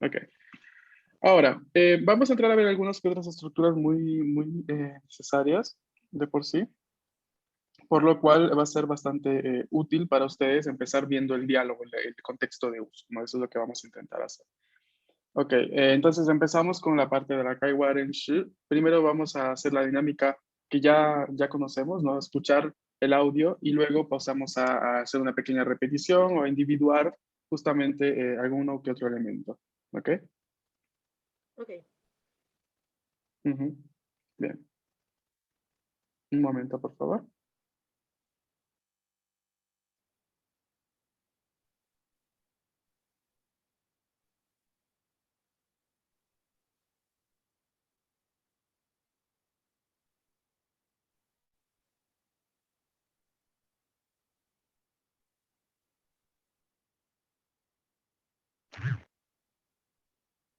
Ok. Ahora, vamos a entrar a ver algunas que otras estructuras muy necesarias de por sí, por lo cual va a ser bastante útil para ustedes empezar viendo el diálogo, el contexto de uso, ¿no? Eso es lo que vamos a intentar hacer. Ok, entonces empezamos con la parte de la Kaiwaren Shi. Primero vamos a hacer la dinámica que ya conocemos, ¿no? Escuchar el audio y luego pasamos a hacer una pequeña repetición o a individuar justamente alguno que otro elemento. ¿Ok? Ok. Ujú. Bien. Un momento, por favor.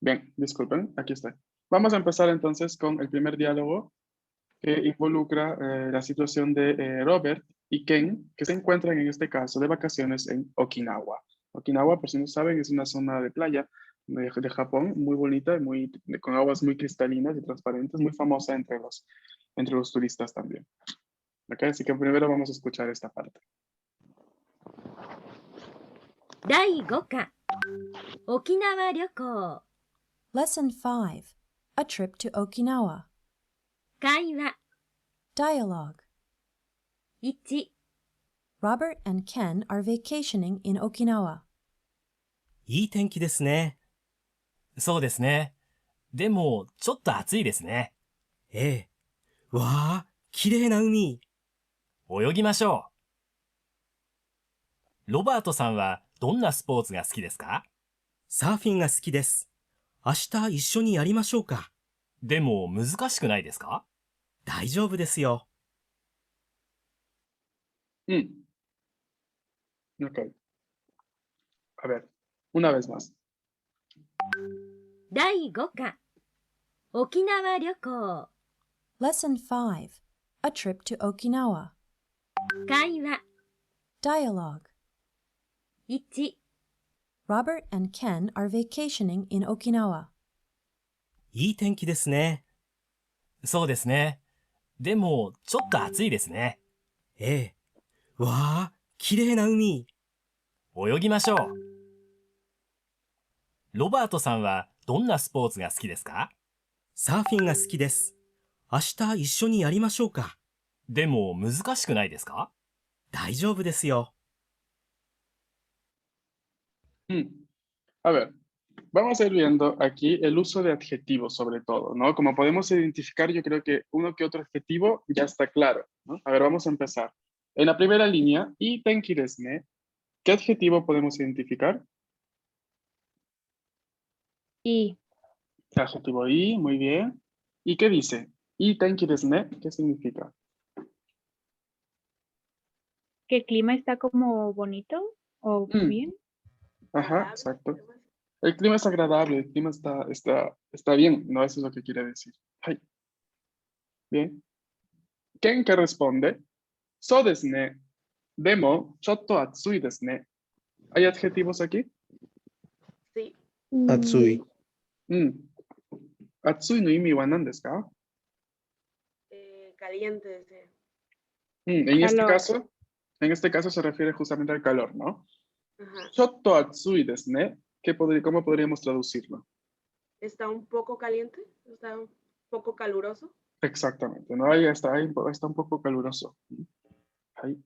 Bien, disculpen, aquí está. Vamos a empezar entonces con el primer diálogo que involucra la situación de Robert y Ken, que se encuentran en este caso de vacaciones en Okinawa. Okinawa, por si no saben, es una zona de playa de Japón muy bonita, con aguas muy cristalinas y transparentes, muy famosa entre los turistas también. ¿Ok? Así que primero vamos a escuchar esta parte. 第5課沖縄旅行 Lesson 5. A trip to Okinawa. 会話 Dialogue. 1 Robert and Ken are vacationing in Okinawa. いい天気ですね。そうですね。でも、ちょっと暑いですね。ええ。わあ、綺麗な海。泳ぎましょう。ロバートさんはどんなスポーツが好きですか？サーフィンが好きです。明日一緒にやりましょうか。でも難しくないですか？大丈夫ですよ。Ok. A ver, una vez más. 第5課沖縄旅行 Lesson 5. A trip to Okinawa. 会話 Dialogue. 1 Robert and Ken are vacationing in Okinawa. いい天気ですね。そうですね。でも、ちょっと暑いですね。ええ。わあ、綺麗な海。泳ぎましょう。ロバートさんはどんなスポーツが好きですか？サーフィンが好きです。明日一緒にやりましょうか。でも難しくないですか？大丈夫ですよ。A ver, vamos a ir viendo aquí el uso de adjetivos sobre todo, ¿no? Como podemos identificar, yo creo que uno que otro adjetivo ya está claro, ¿no? A ver, vamos a empezar. En la primera línea, y tenki desu ne, ¿qué adjetivo podemos identificar? Y Adjetivo y, muy bien. ¿Y qué dice? Y tenki desu ne, ¿qué significa? que el clima está como bonito o Mm, bien. ajá, exacto. El clima es agradable, el clima está bien, ¿no? Eso es lo que quiere decir. Ay, bien. ¿Quién que responde? So desu ne. Demo, chotto atsui desu ne. ¿Hay adjetivos aquí? Sí. Atsui. Atsui no imi wa nan desu ka? Caliente. En Calor. en este caso se refiere justamente al calor, ¿no? Ajá. Chotto atsui desu ne. ¿Cómo podríamos traducirlo? Está un poco caliente, está un poco caluroso. Exactamente, ¿no? Ahí está un poco caluroso. Ahí.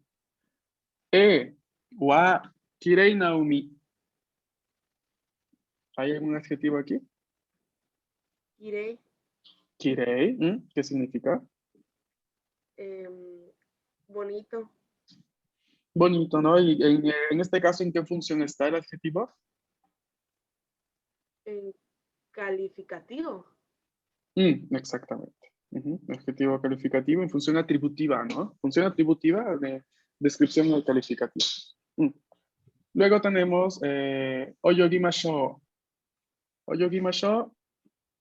Wa kirei na umi. ¿Hay algún adjetivo aquí? Iré Kirei, ¿qué significa? bonito, Bonito, ¿no? Y en este caso, ¿en qué función está el adjetivo? calificativo. Exactamente. Adjetivo calificativo en función atributiva, ¿no? Función atributiva de descripción o calificativa. Luego tenemos oyogimasho. Oyogimasho,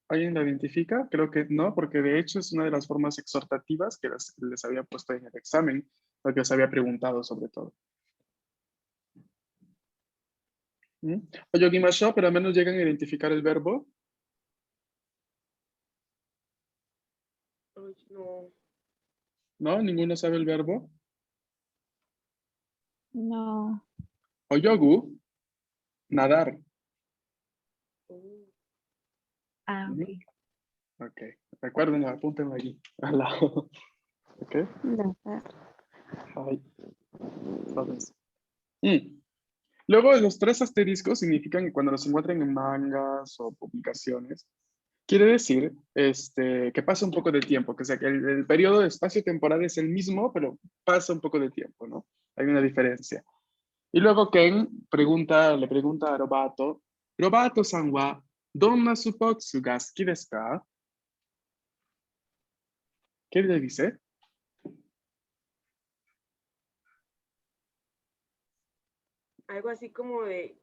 ¿alguien la identifica? Creo que no, porque de hecho es una de las formas exhortativas que les había puesto en el examen, lo que les había preguntado sobre todo. ¿Mm? Oyogimasho, pero al menos llegan a identificar el verbo. Ay, no. ¿No? ¿Ninguno sabe el verbo? No. Oyogu, nadar. Oh, Ah, Ujú. ok. Ok, recuerden, apúntenlo allí, al lado. Ok, Nadar. ahí. Entonces, luego los tres asteriscos significan que cuando los encuentren en mangas o publicaciones, quiere decir que pasa un poco de tiempo, que, sea, que el periodo de espacio temporal es el mismo, pero pasa un poco de tiempo, ¿no? Hay una diferencia. Y luego Ken le pregunta a Robato, Robato-san wa donna supotsu ga suki desu ka? ¿Qué le dice? algo así como de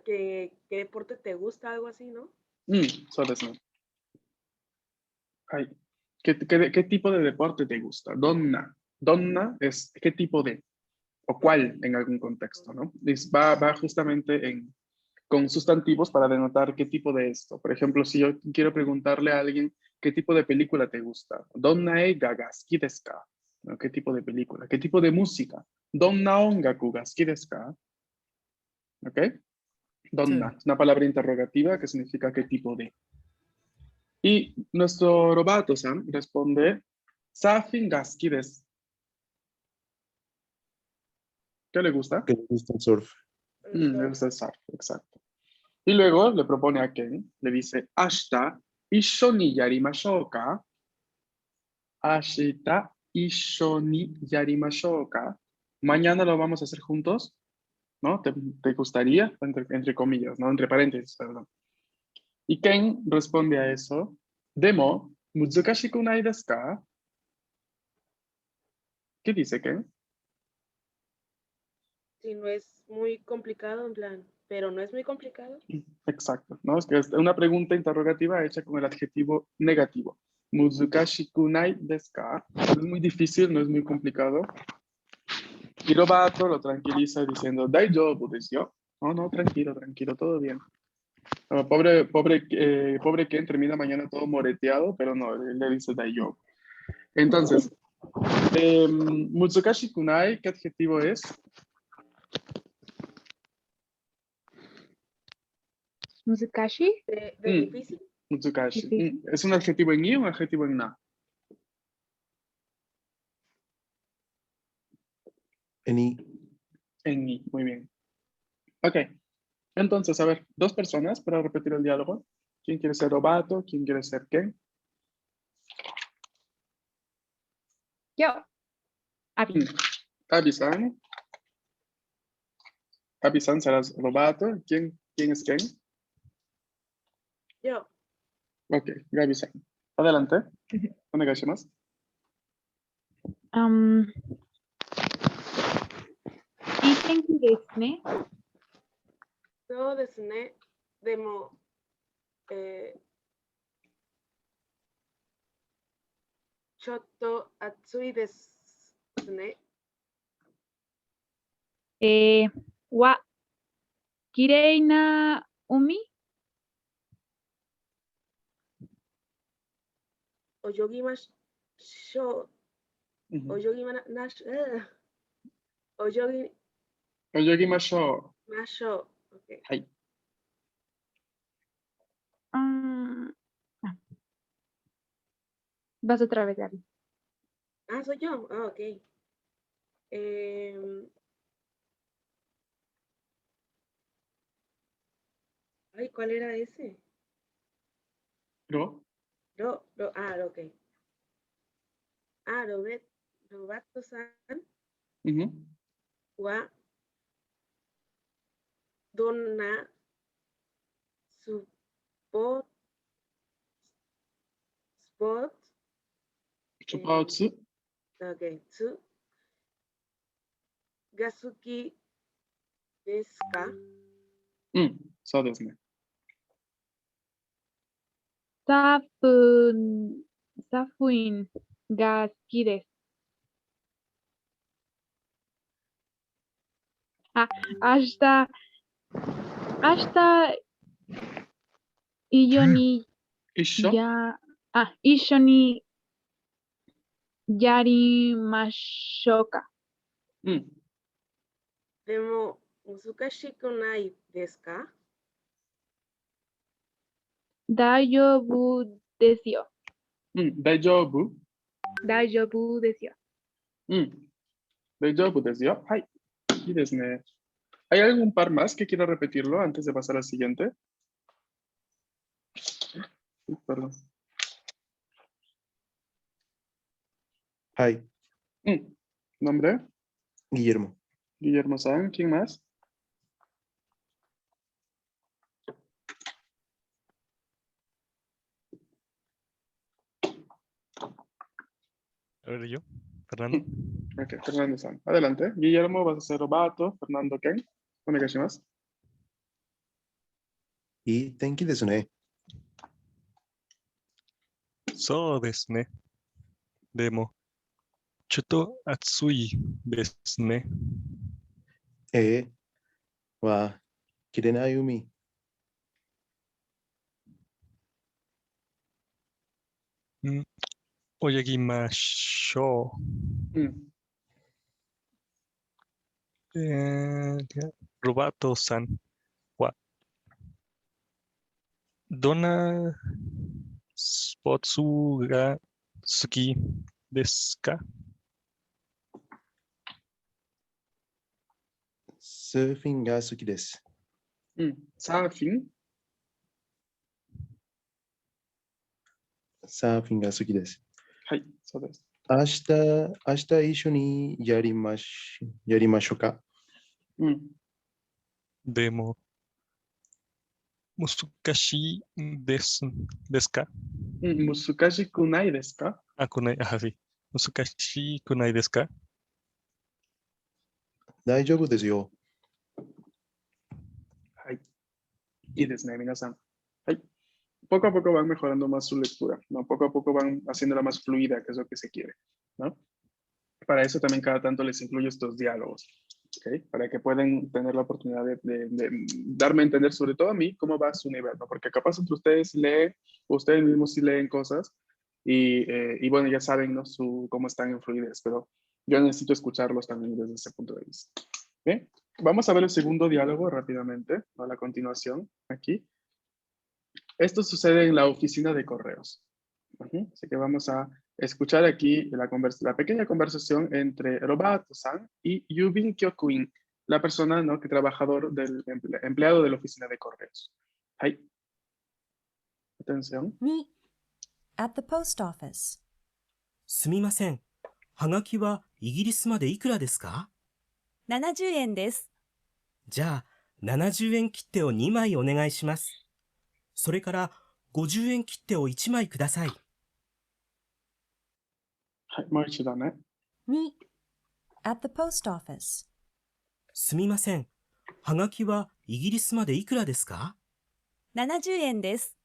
qué deporte te gusta, algo así, ¿no? Solo eso. Ay, ¿qué tipo de deporte te gusta? Donna. Donna es qué tipo de, o cuál en algún contexto, ¿no? Va justamente con sustantivos para denotar qué tipo de esto. Por ejemplo, si yo quiero preguntarle a alguien qué tipo de película te gusta, ¿Donna e ga ga suki desu ka? ¿No? ¿Qué tipo de película? ¿Qué tipo de música? ¿Donna ongaku ga suki desu ka? ¿Ok? Donna es una palabra interrogativa que significa qué tipo de. Y nuestro Robato-san responde, Surfing ga suki desu. ¿Qué le gusta? Que le gusta el surf. El Le surf. gusta el surf, exacto. Y luego le propone a Ken, le dice, Ashita, issho ni yarimashou ka? Ashita, issho ni yarimashou ka? Mañana lo vamos a hacer juntos, ¿no? ¿Te gustaría? Entre comillas, ¿no? Entre paréntesis, perdón. Y Ken responde a eso, Demo, muzukashiku nai desu ka? ¿Qué dice Ken? Si no es muy complicado, en plan, pero no es muy complicado. Exacto, ¿no? Es que es una pregunta interrogativa hecha con el adjetivo negativo. Muzukashi kunai desu ka? No es muy difícil, no es muy complicado. Y Robato lo tranquiliza diciendo, Daijoubu desu yo. No, no, tranquilo, tranquilo, todo bien. No, pobre Ken termina mañana todo moreteado, pero no, él le dice Daijoubu. Entonces, Muzukashi kunai, ¿qué adjetivo es? Muzukashi. De Mm, difícil. Muzukashi. Difícil. ¿Es un adjetivo en i o un adjetivo en na? En I. En i, muy bien. Ok, entonces, a ver, dos personas para repetir el diálogo. ¿Quién quiere ser Robato? ¿Quién quiere ser Ken? Yo. Abby. Avisan. Avisan serás Robato. ¿Quién es Ken? Yo. Ok, Gabi-san. Adelante. Onegaishimasu. Um, いい天気ですね。そうですね。でも、ちょっと暑いですね。は、綺麗な海泳ぎましょう。Ujú. 泳ぎまなし、泳ぎ Oyogimashou. ましょう。Okay. Hai. Vas otra vez, Abby. Ah, soy yo. Ah, ok. Ay, ¿cuál era ese? Ro. Ok. Robato-san Ujú. wa donna spot Chupaotsu. okay, tsu ga suki desu ka? So desu ne. サフィンが好きです。明日 Ashta Iyoni Isho. ya Ishoni Yarimashoka. Mm, でも難しくないですか？ Daijoubu desu yo. Daijoubu. Daijoubu desu yo. 大丈夫ですよ。はい。いいですね。¿Hay algún par más que quiera repetirlo antes de pasar al siguiente? Perdón. Hi, ¿Nombre? Guillermo. Guillermo San. ¿Quién más? A ver, yo, Fernando. Ok, Fernando San. Adelante. Guillermo, vas a ser Robato. Fernando, Ken. Onegashimasu. いい天気ですね。そうですね。でも、ちょっと暑いですね。わあ、綺麗な海。泳ぎましょう。ロバートさんは、どんなスポーツが好きですか？サーフィンが好きです。サーフィンサーフィンが好きです。はい、そうです。明日一緒にやりましょうか。でも、難しいですか？難しくないですか？はい。難しくないですか？大丈夫ですよ。はい。いいですね、皆さん。はい。Poco a poco van mejorando más su lectura, ¿no? Poco a poco van haciéndola más fluida, que es lo que se quiere, ¿no? Para eso también cada tanto les incluyo estos diálogos, ¿ok? Para que puedan tener la oportunidad de darme a entender, sobre todo a mí, cómo va su nivel, ¿no? Porque capaz entre ustedes leen, ustedes mismos sí leen cosas y bueno, ya saben, ¿no? Cómo están en fluidez, pero yo necesito escucharlos también desde ese punto de vista. ¿Bien? Vamos a ver el segundo diálogo rápidamente, ¿no? A la continuación, aquí. Esto sucede en la oficina de correos. Así que vamos a escuchar aquí la pequeña conversación entre Robato-san y Yubin Kyokuin, la persona, ¿no? que trabajador del empleado de la oficina de correos. Hai. Atención. 2. At the post office. すみません。はがきはイギリスまでいくらですか？ 70円です。じゃあ、70円切手を2枚お願いします。それから50円切手を1枚ください。はい、もう一度ね。2. At the post office. すみません。はがきはイギリスまでいくらですか？ 70円です。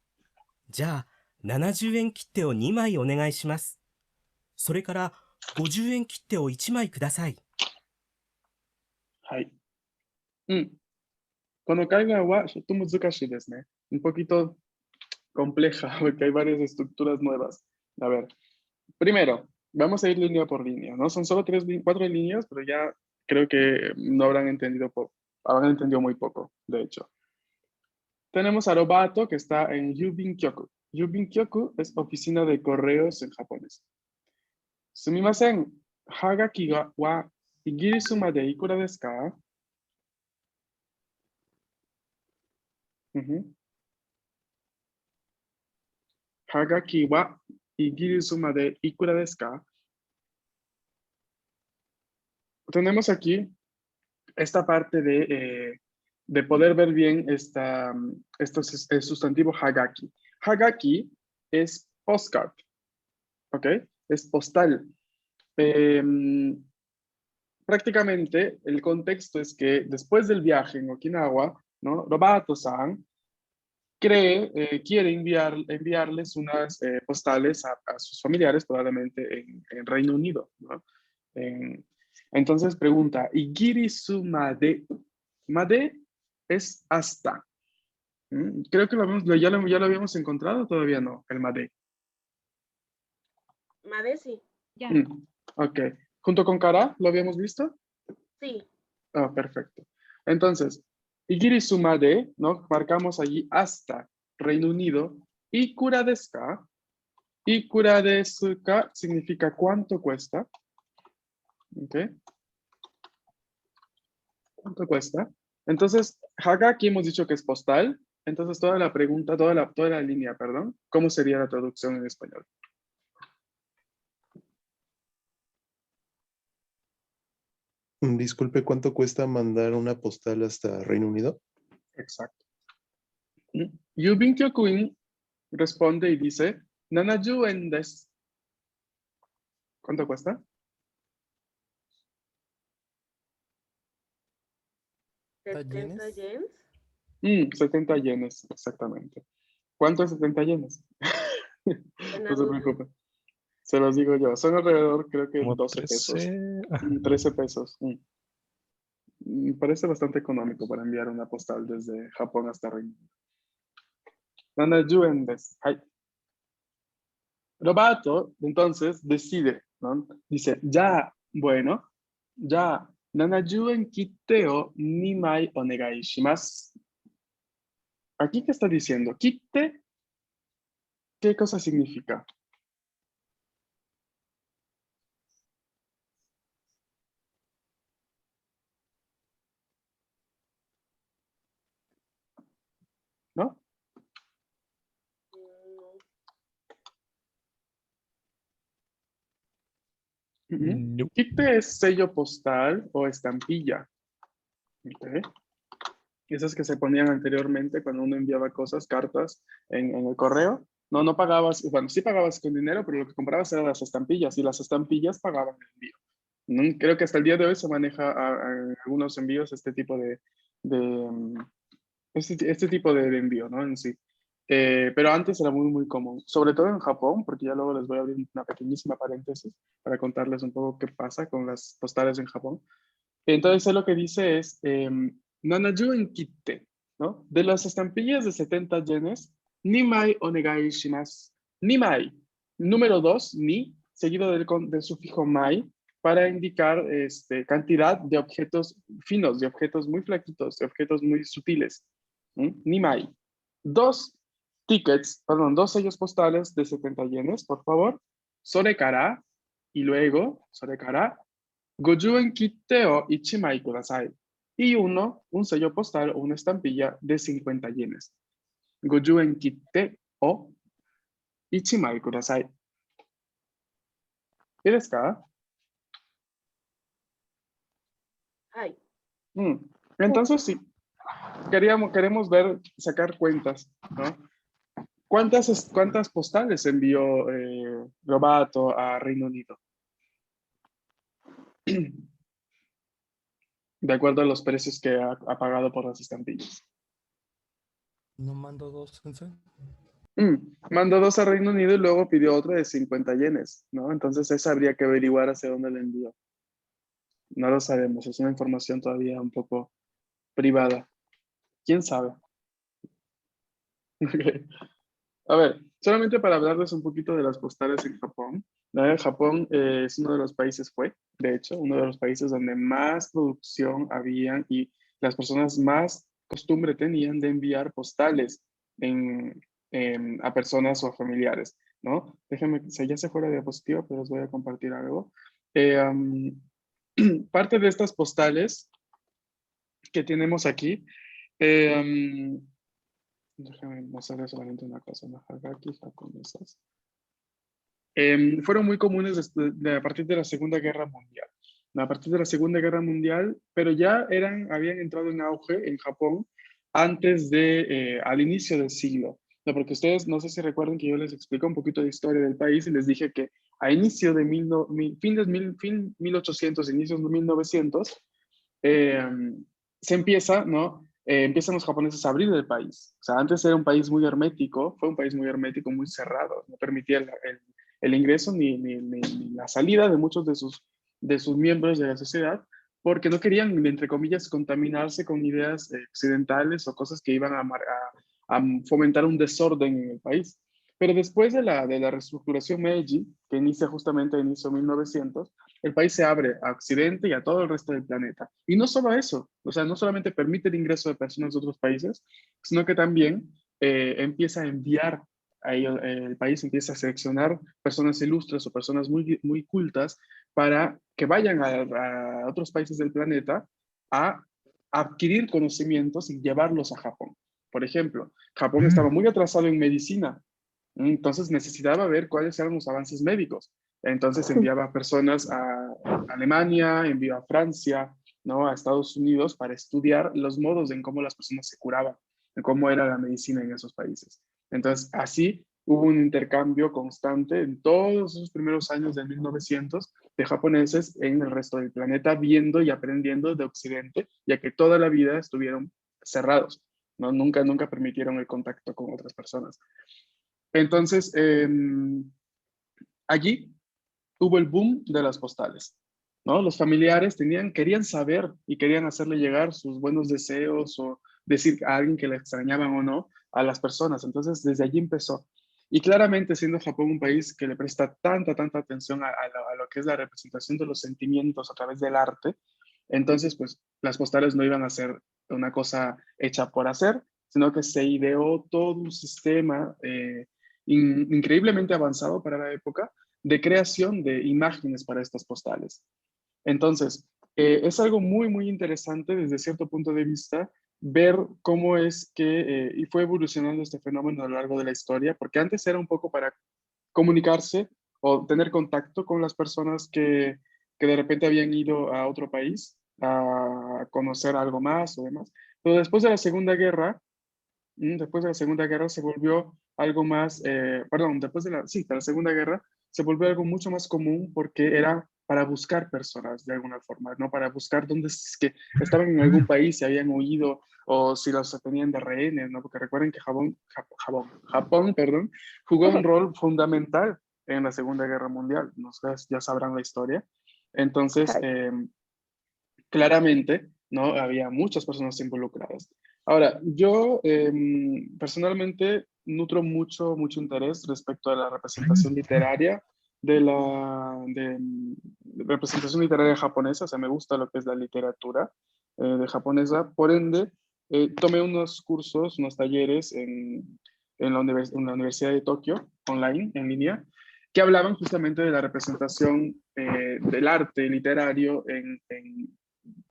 じゃあ、70円切手を2枚お願いします。それから50円切手を1枚ください。はい。この海外はちょっと難しいですね。Un poquito compleja, porque hay varias estructuras nuevas. A ver, primero, vamos a ir línea por línea, ¿no? Son solo 4 líneas, pero ya creo que no habrán entendido muy poco, de hecho. Tenemos a Robato, que está en Yubin Kyoku. Yubin Kyoku es oficina de correos en japonés. Sumimasen, hagaki wa igirisu made ikura desu ka? Hagaki wa igirisu made ikura desu ka? Tenemos aquí esta parte de poder ver bien el sustantivo hagaki. Hagaki es postcard, ¿ok? Es postal. Prácticamente el contexto es que después del viaje en Okinawa, ¿no? Robato-san quiere enviarles unas postales a sus familiares, probablemente en Reino Unido, ¿no? Entonces pregunta, Igirisu made. Made es hasta. Creo que ya lo habíamos encontrado, todavía no, el made. Madesi. Ya. Ok. ¿Junto con kara lo habíamos visto? Sí. Ah, perfecto. Entonces, igirisu made, ¿no? Marcamos allí hasta Reino Unido. Y kura desu ka. Y kura desu ka significa cuánto cuesta. Ok. ¿Cuánto cuesta? Entonces, haga aquí hemos dicho que es postal. Entonces, toda la pregunta, toda la línea, perdón, ¿cómo sería la traducción en español? Disculpe, ¿cuánto cuesta mandar una postal hasta Reino Unido? Exacto. Yubin Kyokuin responde y dice, 70 yen desu. ¿Cuánto cuesta? 70 yens. 70 yenes, exactamente. ¿Cuánto es 70 yenes? En No se adulto. preocupe. Se los digo yo. Son alrededor, creo que Como 12 pesos. 13. 13 pesos. Me parece bastante económico para enviar una postal desde Japón hasta Reino Unido. 70 yen desu. Hai. Robato, entonces, decide, ¿no? Dice, ya, bueno, ya, 70 yen kitte o 2 mai onegai shimasu. ¿Aquí qué está diciendo? Kitte, ¿qué cosa significa? ¿No? No. Kitte es sello postal o estampilla. Ok. Esas que se ponían anteriormente cuando uno enviaba cosas, cartas en el correo. No pagabas, bueno, sí pagabas con dinero, pero lo que comprabas eran las estampillas y las estampillas pagaban el envío. Creo que hasta el día de hoy se maneja a algunos envíos este tipo este tipo de envío, ¿no? En sí. Pero antes era muy, muy común, sobre todo en Japón, porque ya luego les voy a abrir una pequeñísima paréntesis para contarles un poco qué pasa con las postales en Japón. Entonces, él lo que dice es, 70 en kitte, ¿no? De las estampillas de 70 yenes, 2 mai onegai shimasu. 2 mai, número 2, ni, seguido del sufijo mai, para indicar cantidad de objetos finos, de objetos muy flaquitos, de objetos muy sutiles. 2 mai. Dos dos sellos postales de 70 yenes, por favor. Sorekara, y luego, sorekara, 50 en kitte o 1 mai kudasai. Y un sello postal o una estampilla de 50 yenes. 50 en kitte o 1 mai kudasai. ¿Qué desu ka? Ay. Entonces, sí, queremos ver, sacar cuentas, ¿no? ¿Cuántas postales envió Robato a Reino Unido? De acuerdo a los precios que ha pagado por las estampillas. ¿No mando 2, Sensei? Mandó 2 a Reino Unido y luego pidió otra de 50 yenes, ¿no? Entonces esa habría que averiguar hacia dónde le envió. No lo sabemos, es una información todavía un poco privada. ¿Quién sabe? Okay. A ver, solamente para hablarles un poquito de las postales en Japón. ¿No? Japón es uno de los países, de hecho, uno de los países donde más producción había y las personas más costumbre tenían de enviar postales a personas o a familiares, ¿no? Déjenme, ya se fuera de diapositiva, pero les voy a compartir algo. Parte de estas postales que tenemos aquí, déjame mostrarles solamente una cosa, Nahagaki japonesas. Fueron muy comunes a partir de la Segunda Guerra Mundial. A partir de la Segunda Guerra Mundial, pero ya habían entrado en auge en Japón antes al inicio del siglo. No, porque ustedes, no sé si recuerdan que yo les expliqué un poquito de historia del país y les dije que a inicio de 1800, inicios de 1900, se empieza, ¿no? Empiezan los japoneses a abrir el país. O sea, antes era un país muy hermético, fue un país muy hermético, muy cerrado, no permitía el ingreso ni la salida de muchos de sus miembros de la sociedad, porque no querían, entre comillas, contaminarse con ideas occidentales o cosas que iban a fomentar un desorden en el país. Pero después de la reestructuración Meiji, que inicia justamente a inicio de 1900, el país se abre a Occidente y a todo el resto del planeta. Y no solo eso, o sea, no solamente permite el ingreso de personas de otros países, sino que también empieza a enviar, el país empieza a seleccionar personas ilustres o personas muy, muy cultas para que vayan a otros países del planeta a adquirir conocimientos y llevarlos a Japón. Por ejemplo, Japón estaba muy atrasado en medicina, entonces necesitaba ver cuáles eran los avances médicos. Entonces enviaba personas a Alemania, envió a Francia, ¿no? A Estados Unidos para estudiar los modos en cómo las personas se curaban, en cómo era la medicina en esos países. Entonces así hubo un intercambio constante en todos esos primeros años de 1900 de japoneses en el resto del planeta, viendo y aprendiendo de Occidente, ya que toda la vida estuvieron cerrados, ¿no? Nunca, nunca permitieron el contacto con otras personas. Entonces, allí hubo el boom de las postales, ¿no? Los familiares querían saber y querían hacerle llegar sus buenos deseos o decir a alguien que le extrañaban o no a las personas. Entonces, desde allí empezó. Y claramente, siendo Japón un país que le presta tanta, tanta atención a lo que es la representación de los sentimientos a través del arte, entonces, pues, las postales no iban a ser una cosa hecha por hacer, sino que se ideó todo un sistema increíblemente avanzado para la época de creación de imágenes para estas postales. Entonces, es algo muy, muy interesante desde cierto punto de vista ver cómo es que y fue evolucionando este fenómeno a lo largo de la historia, porque antes era un poco para comunicarse o tener contacto con las personas que de repente habían ido a otro país a conocer algo más o demás. Pero después de la Segunda Guerra, después de la Segunda Guerra se volvió algo más, perdón, sí, de la Segunda Guerra se volvió algo mucho más común porque era para buscar personas de alguna forma, ¿no? Para buscar dónde es que estaban en algún país, si habían huido o si los tenían de rehenes, ¿no? Porque recuerden que Japón, perdón, jugó un rol fundamental en la Segunda Guerra Mundial, no sé, ya sabrán la historia. Entonces, claramente, ¿no? Había muchas personas involucradas. Ahora, yo personalmente nutro mucho, mucho interés respecto a la representación literaria representación literaria japonesa, o sea, me gusta lo que es la literatura de japonesa, por ende, tomé unos cursos, unos talleres en la Universidad de Tokio, online, en línea, que hablaban justamente de la representación del arte literario en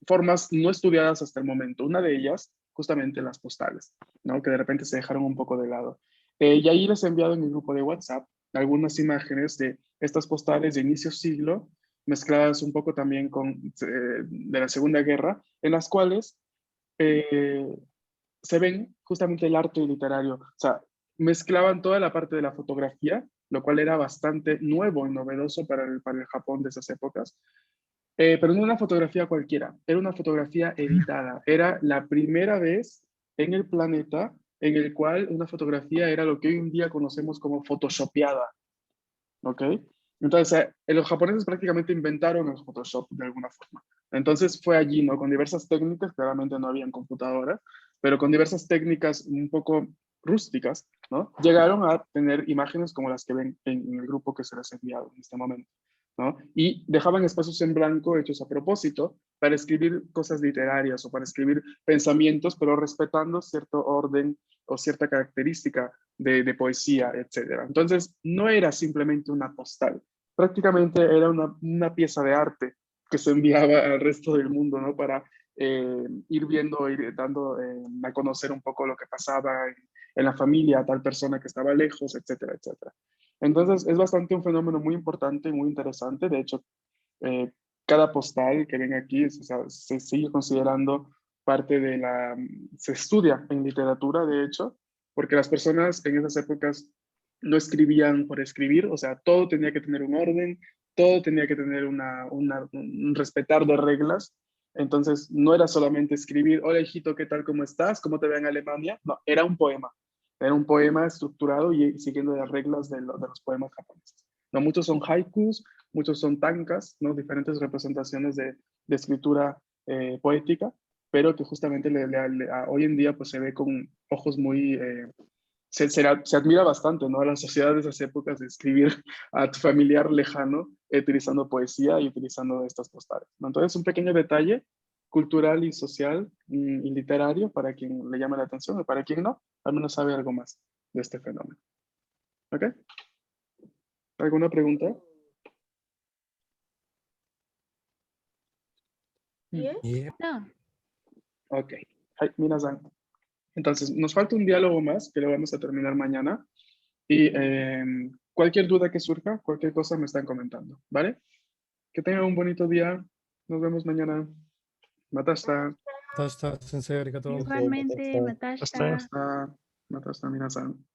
formas no estudiadas hasta el momento. Una de ellas, justamente las postales, ¿no? Que de repente se dejaron un poco de lado. Y ahí les he enviado en mi grupo de WhatsApp algunas imágenes de estas postales de inicio siglo, mezcladas un poco también con de la Segunda Guerra, en las cuales se ven justamente el arte literario. O sea, mezclaban toda la parte de la fotografía, lo cual era bastante nuevo y novedoso para el Japón de esas épocas. Pero no una fotografía cualquiera, era una fotografía editada. Era la primera vez en el planeta en el cual una fotografía era lo que hoy en día conocemos como photoshopeada. ¿Ok? Entonces, los japoneses prácticamente inventaron el Photoshop de alguna forma. Entonces fue allí, ¿no? Con diversas técnicas, claramente no habían computadoras, pero con diversas técnicas un poco rústicas, ¿no? Llegaron a tener imágenes como las que ven en el grupo que se les ha enviado en este momento, ¿no? Y dejaban espacios en blanco hechos a propósito para escribir cosas literarias o para escribir pensamientos, pero respetando cierto orden o cierta característica de poesía, etc. Entonces, no era simplemente una postal, prácticamente era una pieza de arte que se enviaba al resto del mundo, ¿no? Para ir viendo, ir dando a conocer un poco lo que pasaba en la familia, a tal persona que estaba lejos, etcétera, etcétera. Entonces, es bastante un fenómeno muy importante y muy interesante. De hecho, cada postal que ven aquí se sigue considerando parte de se estudia en literatura, de hecho, porque las personas en esas épocas no escribían por escribir, o sea, todo tenía que tener un orden, todo tenía que tener un respetar de reglas. Entonces, no era solamente escribir, hola hijito, ¿qué tal, cómo estás? ¿Cómo te ve en Alemania? No, era un poema. Era un poema estructurado y siguiendo las reglas de los poemas japoneses. ¿no? Muchos son haikus, muchos son tankas, ¿no? Diferentes representaciones de escritura poética, pero que justamente hoy en día pues, se ve con ojos muy... se admira bastante, ¿no? A la sociedad de esas épocas de escribir a tu familiar lejano utilizando poesía y utilizando estas postales, ¿no? Entonces, un pequeño detalle cultural y social y literario para quien le llame la atención y para quien no, al menos sabe algo más de este fenómeno. ¿Ok? ¿Alguna pregunta? Yes. Yep. No. Ok. Hai, minasan. Entonces, nos falta un diálogo más que lo vamos a terminar mañana. Y cualquier duda que surja, cualquier cosa me están comentando, ¿vale? Que tengan un bonito día. Nos vemos mañana. Matasta. Matashita, sensei, arigato. Igualmente, Hasta. Matashita. Matasta, minasan.